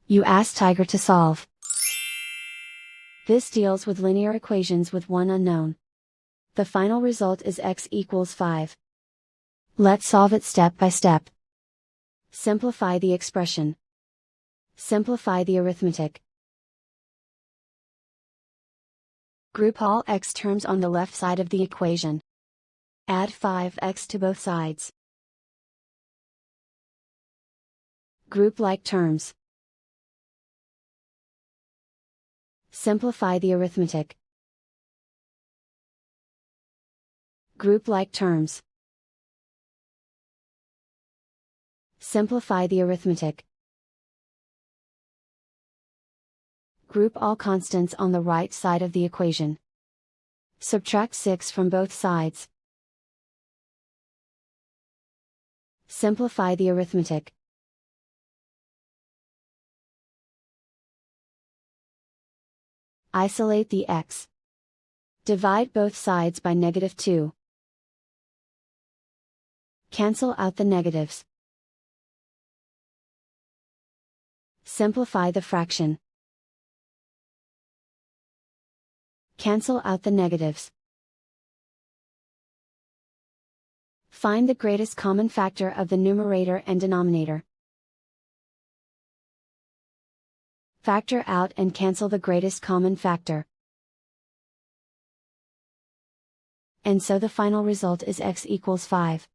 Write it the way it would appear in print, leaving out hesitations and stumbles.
You ask Tiger to solve. This deals with linear equations with one unknown. The final result is x equals 5. Let's solve it step by step. Simplify the expression. Simplify the arithmetic. Group all x terms on the left side of the equation. Add 5x to both sides. Group like terms. Simplify the arithmetic. Group like terms. Simplify the arithmetic. Group all constants on the right side of the equation. Subtract 6 from both sides. Simplify the arithmetic. Isolate the x. Divide both sides by -2. Cancel out the negatives. Simplify the fraction. Cancel out the negatives. Find the greatest common factor of the numerator and denominator. Factor out and cancel the greatest common factor. And so the final result is x equals 5.